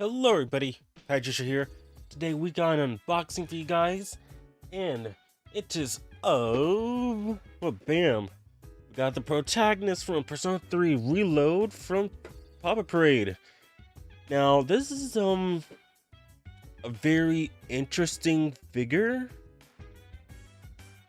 Hello everybody, Patricia here. Today we got an unboxing for you guys, and it is well bam. We got the protagonist from Persona 3 Reload from Papa Parade. Now this is a very interesting figure.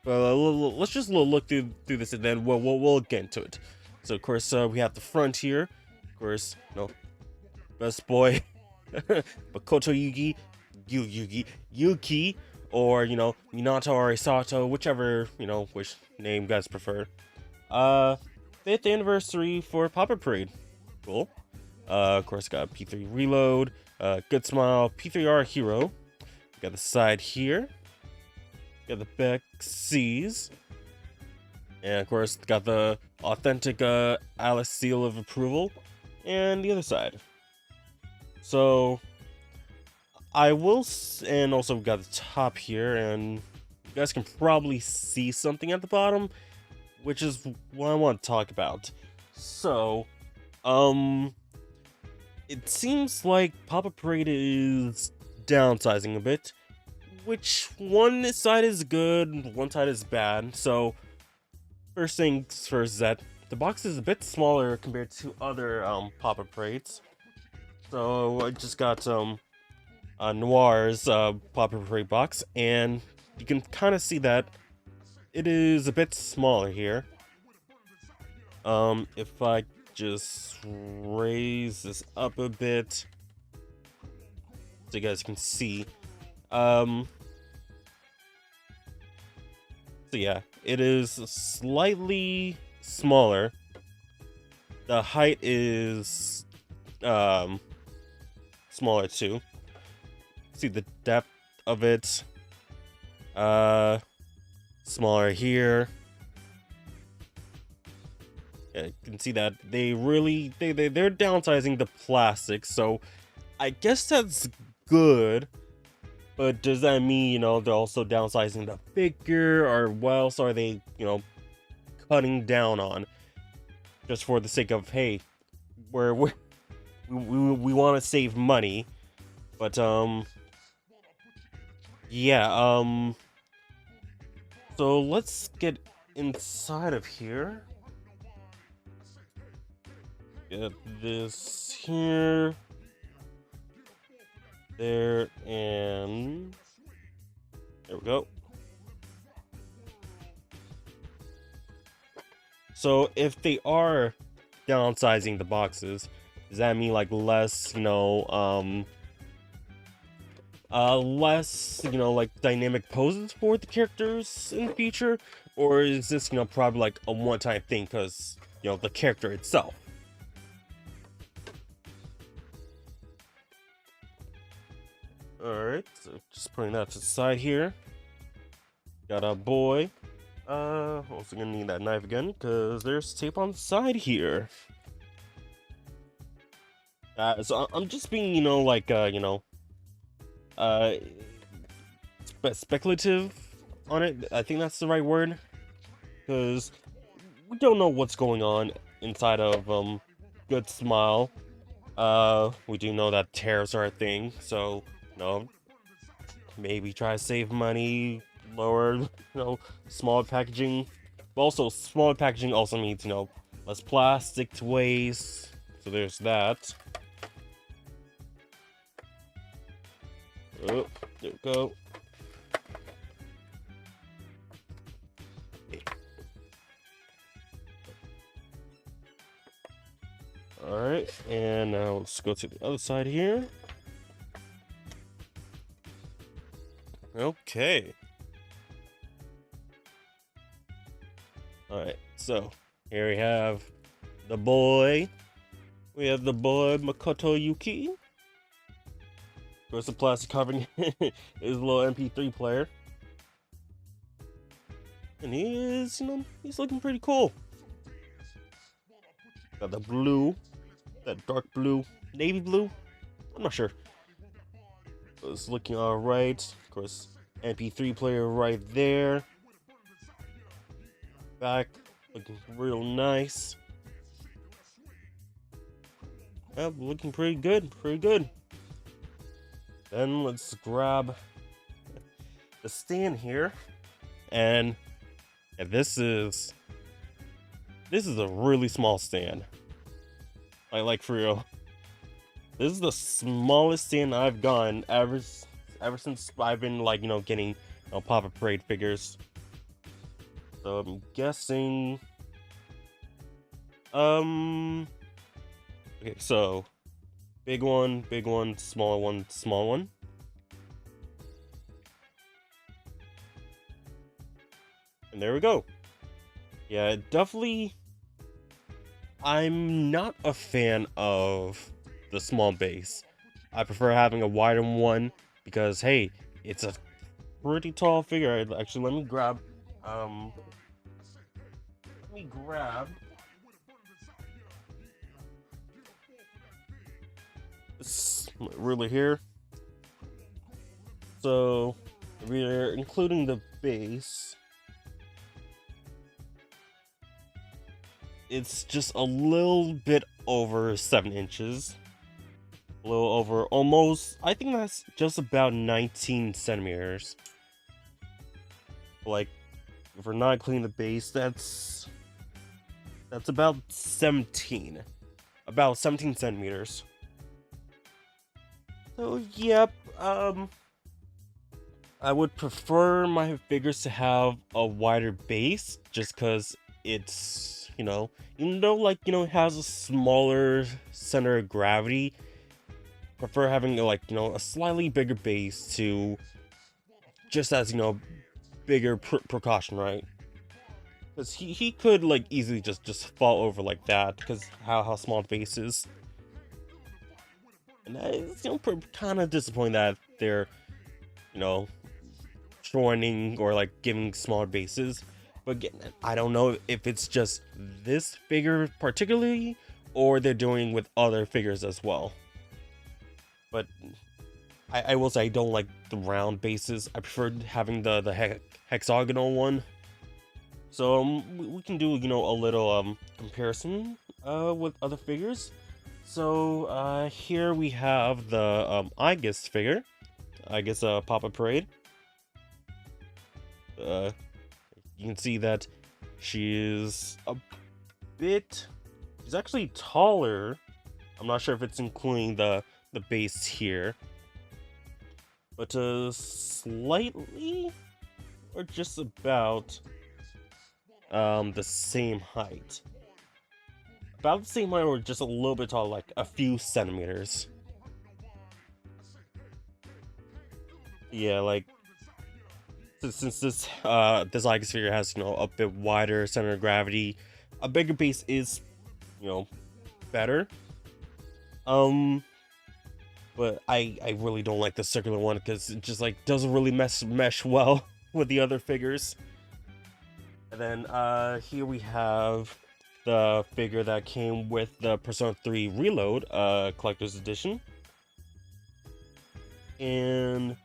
Let's just look through this and then we'll get into it. So of course we have the front here. Of course, best boy Makoto Yuki, or Minato or Isato, whichever which name you guys prefer. 5th anniversary for Papa Parade. Cool. Of course, got P3 Reload, Good Smile, P3R Hero. Got the side here. Got the back C's. And of course, got the authentic Alice seal of approval. And the other side. So, and also we got the top here, and you guys can probably see something at the bottom, which is what I want to talk about. So, it seems like Papa Parade is downsizing a bit, which one side is good, one side is bad. So, first things first is that the box is a bit smaller compared to other Papa Parades. So I just got Noir's Papa Parade box, and you can kind of see that it is a bit smaller here. If I just raise this up a bit, so you guys can see. So yeah, it is slightly smaller. The height is smaller too. See the depth of it. Smaller here. Yeah, you can see that they're downsizing the plastic, so I guess that's good. But does that mean, they're also downsizing the figure, or what else are they, cutting down on? Just for the sake of, hey, we want to save money, but yeah, so let's get inside of here. Get this here, there, and there we go. So if they are downsizing the boxes, does that mean like less, less, like dynamic poses for the characters in the future? Or is this, probably like a one-time thing because, the character itself? Alright, so just putting that to the side here. Got a boy. Also gonna need that knife again because there's tape on the side here. So I'm just being, speculative on it. I think that's the right word, because we don't know what's going on inside of Good Smile. We do know that tariffs are a thing, so maybe try to save money, lower, smaller packaging. But also, smaller packaging also means, less plastic to waste. So there's that. Oh, there we go. Alright, and now let's go to the other side here. Okay. Alright, so here we have the boy. We have the boy Makoto Yuki. Of course, the plastic covering his little MP3 player. And he is, he's looking pretty cool. Got the blue, that dark blue, navy blue. I'm not sure. But it's looking alright. Of course, MP3 player right there. Back, looking real nice. Looking pretty good, pretty good. Then let's grab the stand here, and yeah, this is a really small stand. Like for real. This is the smallest stand I've gotten ever since I've been like getting Papa Parade figures. So I'm guessing. Okay, so big one, small one, small one. And there we go. Yeah, definitely. I'm not a fan of the small base. I prefer having a wider one because hey, it's a pretty tall figure. Actually, let me grab this ruler here. So we're including the base. It's just a little bit over 7 inches. A little over almost, I think that's just about 19 centimeters. Like, if we're not including the base, that's about 17. About 17 centimeters. So, yep, I would prefer my figures to have a wider base, just because it's, even though, like, it has a smaller center of gravity, prefer having, like, a slightly bigger base to, just as, bigger precaution, right? Because he could, like, easily just fall over like that, because how small the base is. And it's, kind of disappointing that they're, joining or, like, giving smaller bases. But again, I don't know if it's just this figure particularly, or they're doing with other figures as well. But I will say I don't like the round bases. I prefer having the hexagonal one. So we can do a little comparison with other figures. So here we have the Aegis figure. Aegis Papa Parade. You can see that she's she's actually taller. I'm not sure if it's including the base here, but slightly or just about the same height. About the same height or just a little bit tall, like a few centimeters. Yeah, like since this Aegis figure has a bit wider center of gravity, a bigger base is better. But I really don't like the circular one because it just like doesn't really mesh well with the other figures. And then here we have the figure that came with the Persona 3 Reload collector's edition. And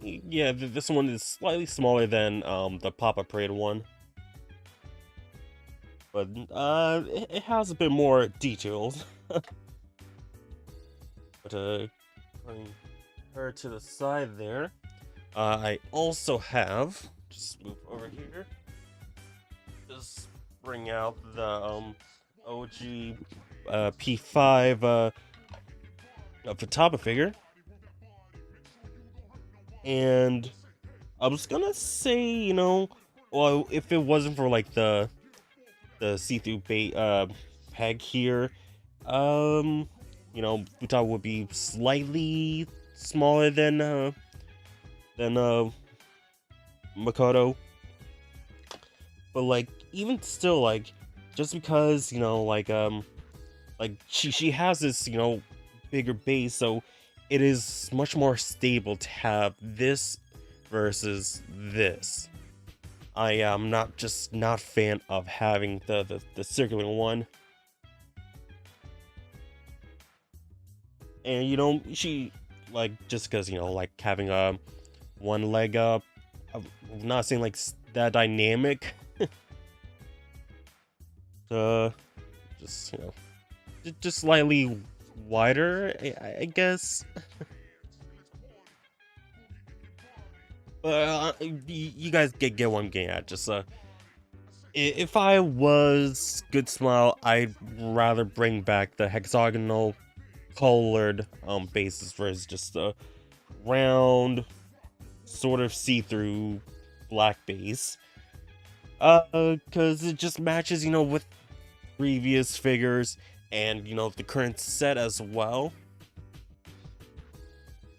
yeah, this one is slightly smaller than the Papa Parade one. But it has a bit more details. But putting her to the side there, I also have, just move over here, just bring out the OG P5 Futaba figure. And I was gonna say, well, if it wasn't for like the see-through peg here, Futaba would be slightly smaller than Makoto. But like even still, like just because like she has this bigger base, so it is much more stable to have this versus this. I am not fan of having the circular one. And she like just because like having one leg up, I'm not saying like that dynamic. Just just slightly wider, I guess. You guys get what I'm getting at. Just if I was Good Smile, I'd rather bring back the hexagonal colored bases versus just the round, sort of see-through black base. Cause it just matches, with previous figures and the current set as well.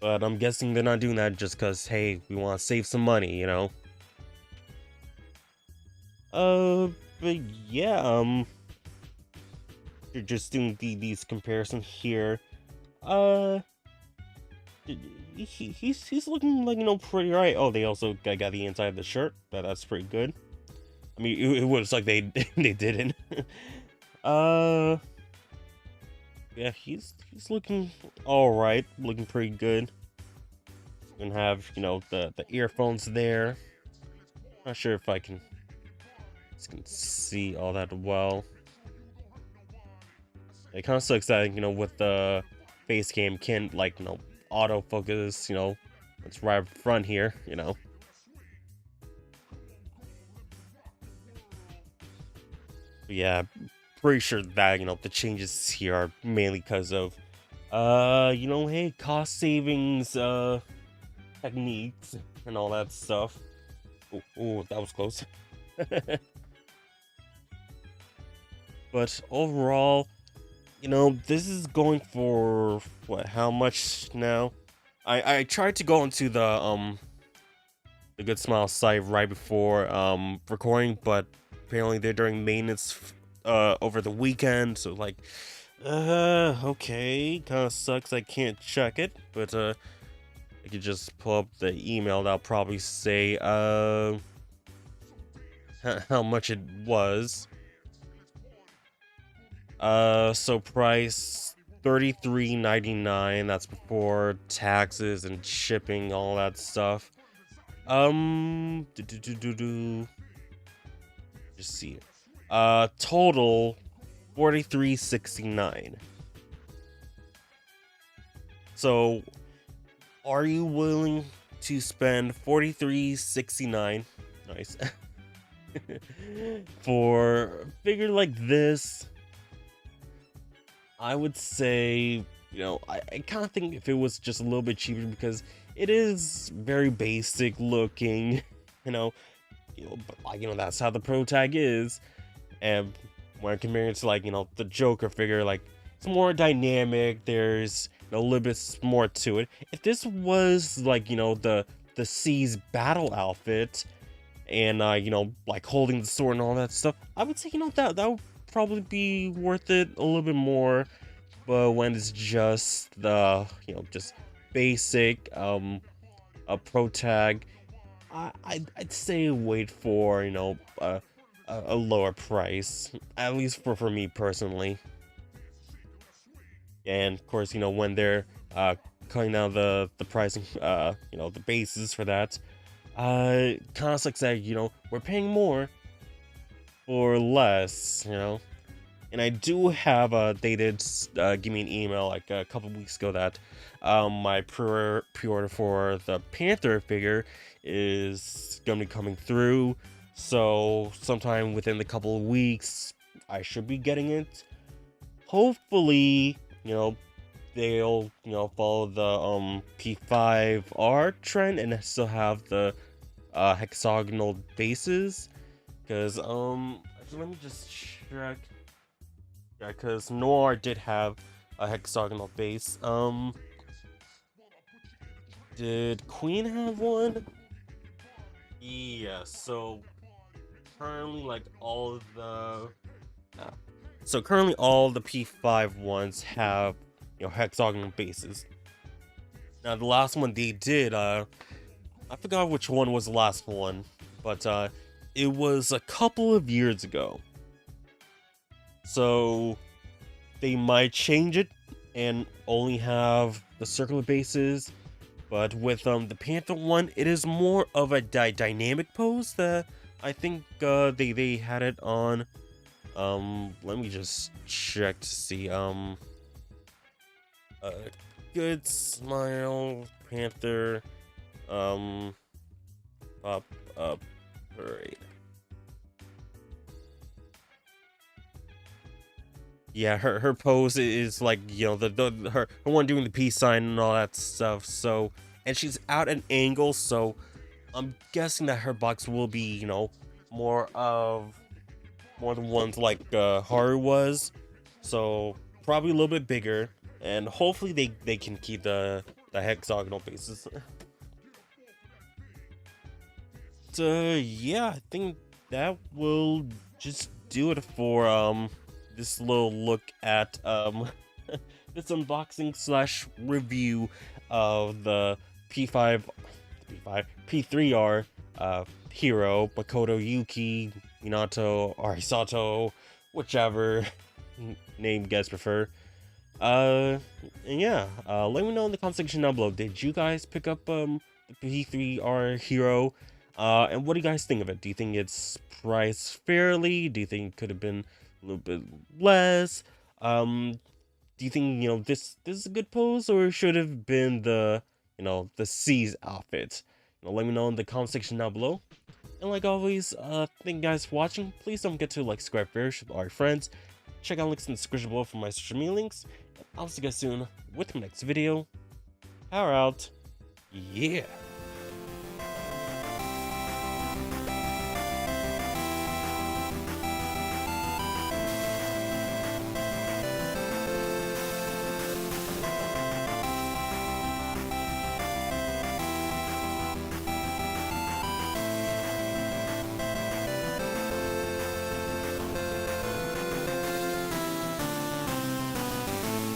But I'm guessing they're not doing that just cause hey, we want to save some money. But yeah, you're just doing these comparisons here. Uh, he's looking like pretty right. Oh, they also got the inside of the shirt. That's pretty good. I mean, it was like they they didn't. uh, yeah, he's looking all right, looking pretty good. Gonna have the earphones there. Not sure if I can see all that well. It kind of sucks that with the face cam can autofocus. It's right up front here. But yeah, pretty sure that the changes here are mainly because of hey, cost savings techniques and all that stuff. Oh, that was close. But overall, this is going for what? How much now? I tried to go into the Good Smile site right before recording, but apparently they're during maintenance over the weekend, so like okay, kind of sucks I can't check it, but I could just pull up the email that'll probably say how much it was. So price $33.99. That's before taxes and shipping, all that stuff. Just see it. Total $43.69. So, are you willing to spend $43.69? Nice. For a figure like this? I would say, I kind of think if it was just a little bit cheaper, because it is very basic looking, but that's how the Pro Tag is. And when comparing it to the Joker figure, it's more dynamic. There's a little bit more to it. If this was the C's battle outfit, and holding the sword and all that stuff, I would say that would probably be worth it a little bit more. But when it's just the just basic a Pro Tag, I'd say wait for a lower price, at least for me personally. And of course, when they're cutting down the pricing, the bases for that, kind of sucks that we're paying more for less. And I do have they did give me an email like a couple weeks ago that my pre-order for the Panther figure is gonna be coming through. So sometime within the couple of weeks, I should be getting it. Hopefully, they'll follow the P5R trend and still have the hexagonal bases. Because let me just check. Yeah, because Noir did have a hexagonal base. Did Queen have one? Yeah, so currently all of the P5 ones have hexagonal bases. Now the last one they did, I forgot which one was the last one, but it was a couple of years ago. So they might change it and only have the circular bases, but with the Panther one, it is more of a dynamic pose that I think they had it on. Let me just check to see. Uh, Good Smile, Panther, Pop Up Parade. Yeah, her pose is like, you know, her one doing the peace sign and all that stuff. So, and she's out at an angle, so I'm guessing that her box will be, you know, more of more than ones like Haru was. So probably a little bit bigger, and hopefully they can keep the hexagonal faces. So yeah, I think that will just do it for this little look at this unboxing slash review of the P3R hero Makoto Yuki, Minato, or Hisato, whichever name you guys prefer. And yeah, let me know in the comment section down below. Did you guys pick up the P3R hero? And what do you guys think of it? Do you think it's priced fairly? Do you think it could have been a little bit less? Do you think, you know, this is a good pose, or should have been the, you know, the C's outfit? You know, let me know in the comment section down below. And like always, thank you guys for watching. Please don't forget to like, subscribe, share with all your friends. Check out links in the description below for my social media links. And I'll see you guys soon with my next video. Power out. Yeah.